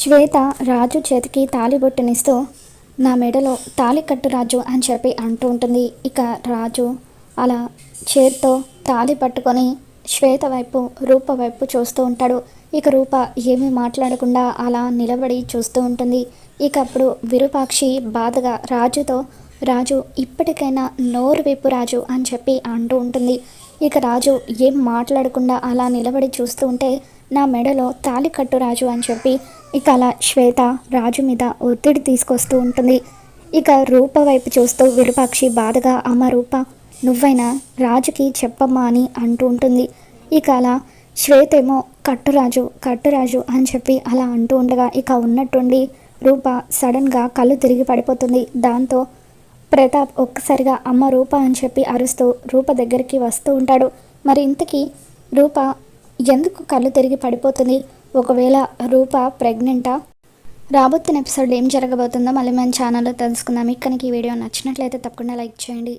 శ్వేత రాజు చేతికి తాళిబొట్టునిస్తూ నా మెడలో తాళి కట్టు రాజు అని చెప్పి అంటూ ఉంటుంది. ఇక రాజు అలా చేత్తో తాళి పట్టుకొని శ్వేత వైపు రూప వైపు చూస్తూ ఉంటాడు. ఇక రూప ఏమీ మాట్లాడకుండా అలా నిలబడి చూస్తూ ఉంటుంది. ఇక అప్పుడు విరూపాక్షి బాధగా రాజుతో రాజు ఇప్పటికైనా నోరు విప్పు రాజు అని చెప్పి అంటూ ఉంటుంది. ఇక రాజు ఏం మాట్లాడకుండా అలా నిలబడి చూస్తూ ఉంటే నా మెడలో తాళి కట్టు రాజు అని చెప్పి ఇక అలా శ్వేత రాజు మీద ఒత్తిడి తీసుకొస్తూ ఉంటుంది. ఇక రూప వైపు చూస్తూ విరూపాక్షి బాధగా అమ్మ రూప నువ్వైనా రాజుకి చెప్పమ్మా అని అంటూ ఉంటుంది. ఇక అలా శ్వేత ఏమో కట్టురాజు అని చెప్పి అలా అంటూ ఉండగా ఇక ఉన్నట్టుండి రూప సడన్గా కళ్ళు తిరిగి పడిపోతుంది. దాంతో ప్రతాప్ ఒక్కసారిగా అమ్మ రూప అని చెప్పి అరుస్తూ రూప దగ్గరికి వస్తూ ఉంటాడు. మరి ఇంతకీ రూప ఎందుకు కళ్ళు తిరిగి పడిపోతుంది? ఒకవేళ రూప ప్రెగ్నెంటా? రాబోతున్న ఎపిసోడ్ ఏం జరగబోతుందో మళ్ళీ మన ఛానల్లో తెలుసుకుందాం. ఈ వీడియో నచ్చినట్లయితే తప్పకుండా లైక్ చేయండి.